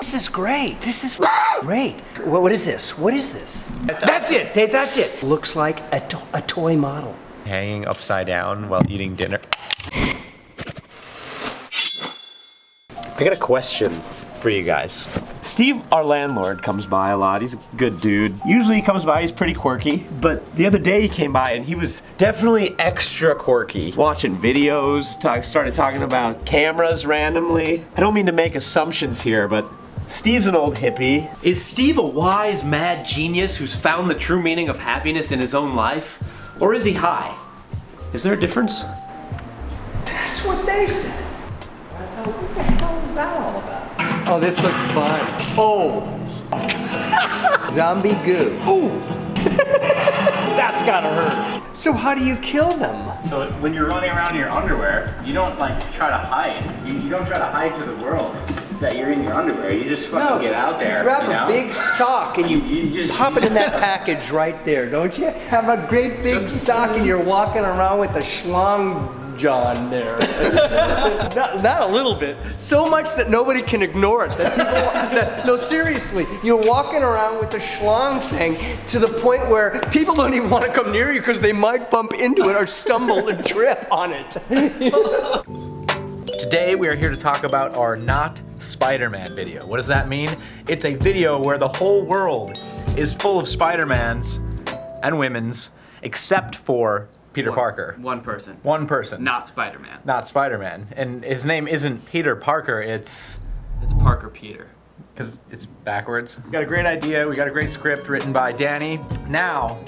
This is great. This is great. What is this? What is this? That's it, Dave, that's it. Looks like a toy model. Hanging upside down while eating dinner. I got a question for you guys. Steve, our landlord, comes by a lot. He's a good dude. Usually he comes by, he's pretty quirky. But the other day he came by and he was definitely extra quirky. Watching videos, started talking about cameras randomly. I don't mean to make assumptions here, but Steve's an old hippie. Is Steve a wise, mad genius who's found the true meaning of happiness in his own life? Or is he high? Is there a difference? That's what they said. What the hell is that all about? Oh, this looks fun. Oh. Zombie goo. Ooh. That's gotta hurt. So how do you kill them? So when you're running around in your underwear, you don't like try to hide. You don't try to hide to the world that you're in your underwear. You just fucking get out there. You grab you know? a big sock and you just pop it in that package right there, don't you? Have a great big sock and you're walking around with a schlong John there. not a little bit. So much that nobody can ignore it. That people, no, seriously, you're walking around with the schlong thing to the point where people don't even want to come near you because they might bump into it or stumble and trip on it. Today we are here to talk about our Not Spider-Man video. What does that mean? It's a video where the whole world is full of Spider-Mans and women's except for Peter Parker. One person. One person. Not Spider-Man. Not Spider-Man. And his name isn't Peter Parker, it's Parker Peter. because it's backwards. We got a great idea, we got a great script written by Danny. Now,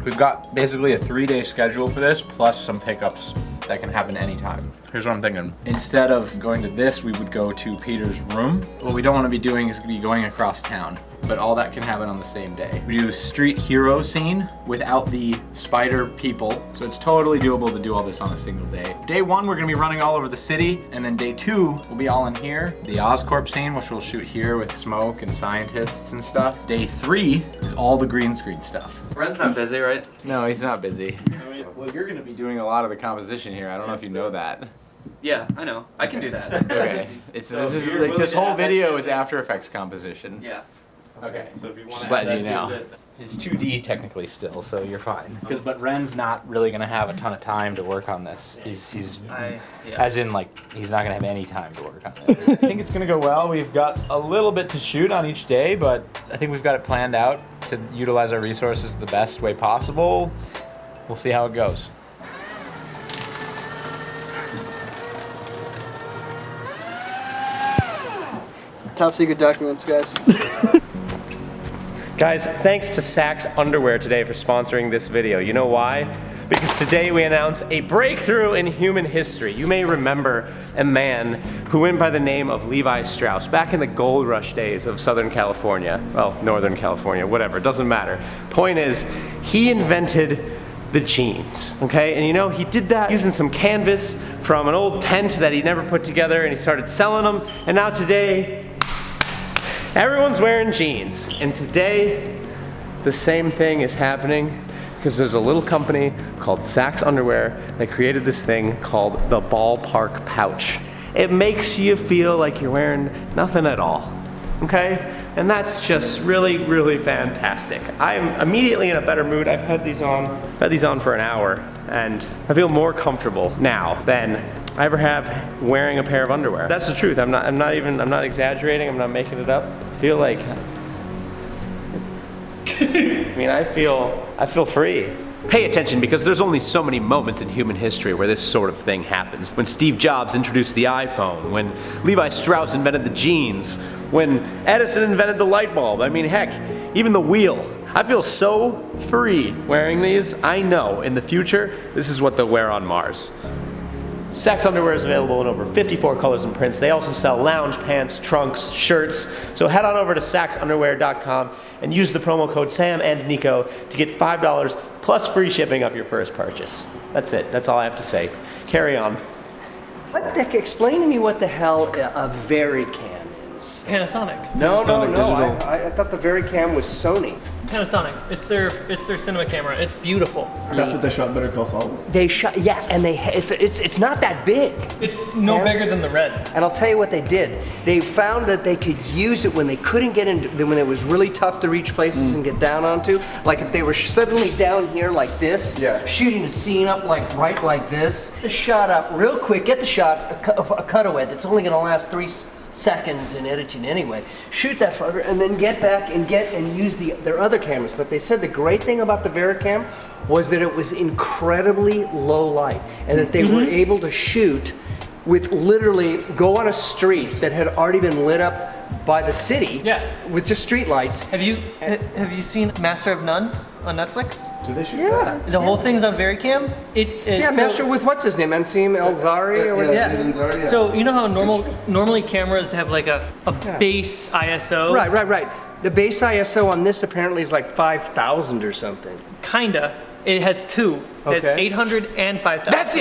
we've got basically a 3-day schedule for this, plus some pickups that can happen anytime. Here's what I'm thinking. Instead of going to this, we would go to Peter's room. What we don't want to be doing is be going across town, but all that can happen on the same day. We do a street hero scene without the spider people, so it's totally doable to do all this on a single day. Day 1, we're gonna be running all over the city, and then day 2, we'll be all in here. The Oscorp scene, which we'll shoot here with smoke and scientists and stuff. Day 3 is all the green screen stuff. Ren's not busy, right? No, he's not busy. Well, you're gonna be doing a lot of the composition here. I don't know if you know that. Yeah, I know. I can do that. Okay. This whole video is After Effects composition. Yeah. Okay. So if you want Just to add letting you that to know. your list. It's 2D technically still, so you're fine. But Ren's not really gonna have a ton of time to work on this. He's as in like he's not gonna have any time to work on it. I think it's gonna go well. We've got a little bit to shoot on each day, but I think we've got it planned out to utilize our resources the best way possible. We'll see how it goes. Top secret documents, guys. Guys, thanks to Saxx Underwear today for sponsoring this video. You know why? Because today we announce a breakthrough in human history. You may remember a man who went by the name of Levi Strauss back in the gold rush days of Southern California. Well, Northern California, whatever, it doesn't matter. Point is, he invented the jeans, okay? And you know, he did that using some canvas from an old tent that he never put together, and he started selling them, and now today, everyone's wearing jeans. And today, the same thing is happening because there's a little company called Saxx Underwear that created this thing called the ballpark pouch. It makes you feel like you're wearing nothing at all, okay? And that's just really, really fantastic. I'm immediately in a better mood. I've had these on for an hour, and I feel more comfortable now than I ever have wearing a pair of underwear. That's the truth. I'm not exaggerating. I'm not making it up. I feel like, I feel free. Pay attention, because there's only so many moments in human history where this sort of thing happens. When Steve Jobs introduced the iPhone, when Levi Strauss invented the jeans, when Edison invented the light bulb. I mean, heck, even the wheel. I feel so free wearing these. I know in the future, this is what they'll wear on Mars. Saxx Underwear is available in over 54 colors and prints. They also sell lounge pants, trunks, shirts. So head on over to saxxunderwear.com and use the promo code Sam and Nico to get $5 plus free shipping off your first purchase. That's it. That's all I have to say. Carry on. Explain to me what the hell a very can Siemens. Panasonic. No, Panasonic Digital. I thought the Vericam was Sony. Panasonic. It's their cinema camera. It's beautiful. That's what they shot Better Call Saul with. They shot, yeah, and it's not that big. It's no bigger than the Red. And I'll tell you what they did. They found that they could use it when they couldn't get into, when it was really tough to reach places and get down onto. Like if they were suddenly down here like this, shooting a scene up like right like this, the shot up real quick, get the shot, a cutaway that's only gonna last 3 seconds in editing anyway. Shoot that fucker and then get back and use their other cameras. But they said the great thing about the Vericam was that it was incredibly low light and that they were able to shoot with literally go on a street that had already been lit up by the city with just street lights. Have you seen Master of None on Netflix? Do they shoot that? The whole thing's on Vericam. Master with what's his name? Ansim El-Zari or whatever? Yeah. So you know how normally cameras have like a base ISO? Right. The base ISO on this apparently is like 5,000 or something. Kinda. It has 2. It's 800 and 5,000. That's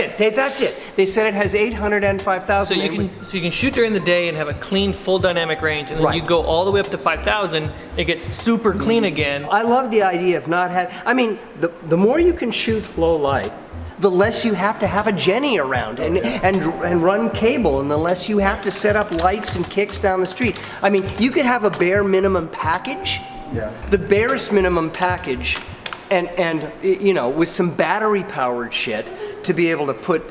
it. They said it has 800 and 5,000. So you can shoot during the day and have a clean full dynamic range, and then you go all the way up to 5,000. It gets super clean again. I love the idea of not having. I mean, the more you can shoot low light, the less you have to have a Jenny around and run cable, and the less you have to set up lights and kicks down the street. I mean, you could have a bare minimum package. Yeah. The barest minimum package. And you know, with some battery powered shit to be able to put.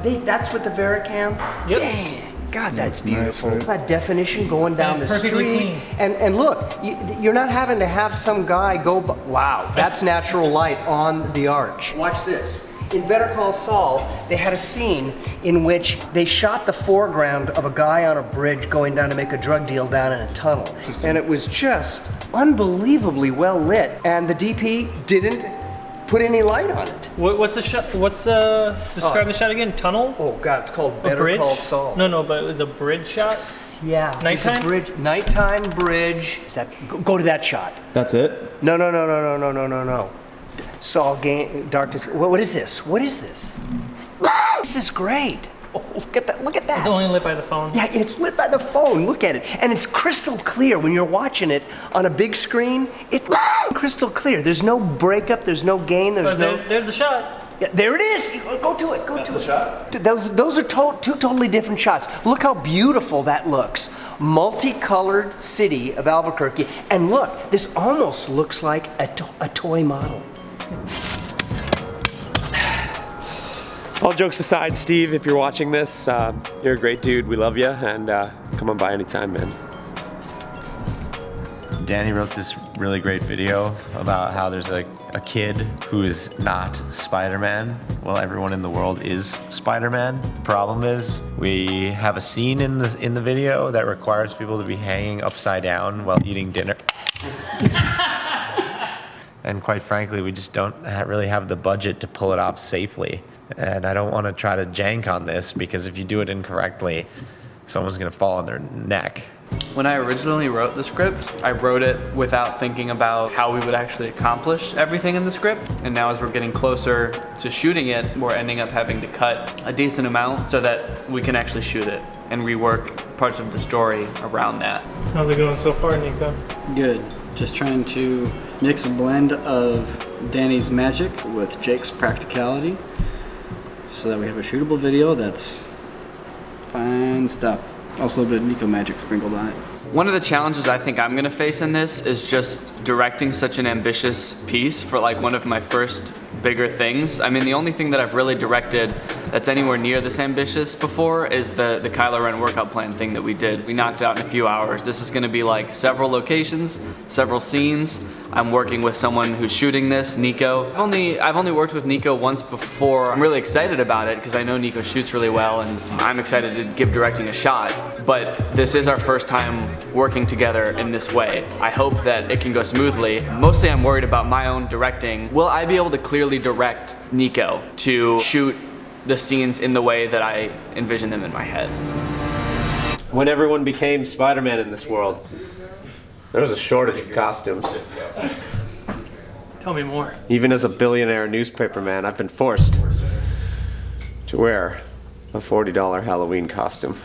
That's with the Vericam? Yep. Dang, God, that's beautiful. Nice, right? That definition going down the perfectly street. clean. And look, you're not having to have some guy go, wow, that's natural light on the arch. Watch this. In Better Call Saul, they had a scene in which they shot the foreground of a guy on a bridge going down to make a drug deal down in a tunnel. And it was just unbelievably well lit. And the DP didn't put any light on it. What's the shot? Describe the shot again? Tunnel? Oh God, it's called A Better bridge? Call Saul. No, but it was a bridge shot. Yeah. Nighttime? It's a bridge. Nighttime bridge. Is that, go to that shot. That's it? No. Saul darkness. What is this? What is this? This is great. Oh, look at that. Look at that. It's only lit by the phone. Yeah, it's lit by the phone. Look at it. And it's crystal clear when you're watching it on a big screen. It's crystal clear. There's no breakup. There's no gain. There's There's the shot. Yeah, there it is. Go to it. Go to it. Shot? Those are two totally different shots. Look how beautiful that looks. Multicolored city of Albuquerque. And look, this almost looks like a toy model. All jokes aside, Steve, if you're watching this, you're a great dude. We love you, and come on by anytime, man. Danny wrote this really great video about how there's a kid who is not Spider-Man. Well, everyone in the world is Spider-Man. The problem is we have a scene in the video that requires people to be hanging upside down while eating dinner. And quite frankly, we just don't really have the budget to pull it off safely. And I don't want to try to jank on this, because if you do it incorrectly, someone's going to fall on their neck. When I originally wrote the script, I wrote it without thinking about how we would actually accomplish everything in the script. And now as we're getting closer to shooting it, we're ending up having to cut a decent amount so that we can actually shoot it and rework parts of the story around that. How's it going so far, Nico? Good. Just trying to mix a blend of Danny's magic with Jake's practicality so that we have a shootable video that's fine stuff. Also a bit of Nico magic sprinkled on it. One of the challenges I think I'm gonna face in this is just directing such an ambitious piece for like one of my first bigger things. I mean, the only thing that I've really directed that's anywhere near this ambitious before is the Kylo Ren workout plan thing that we did. We knocked out in a few hours. This is gonna be like several locations, several scenes. I'm working with someone who's shooting this, Nico. I've only worked with Nico once before. I'm really excited about it because I know Nico shoots really well, and I'm excited to give directing a shot. But this is our first time working together in this way. I hope that it can go smoothly. Mostly I'm worried about my own directing. Will I be able to clearly direct Nico to shoot the scenes in the way that I envision them in my head? When everyone became Spider-Man in this world, there was a shortage of costumes. Tell me more. Even as a billionaire newspaper man, I've been forced to wear a $40 Halloween costume.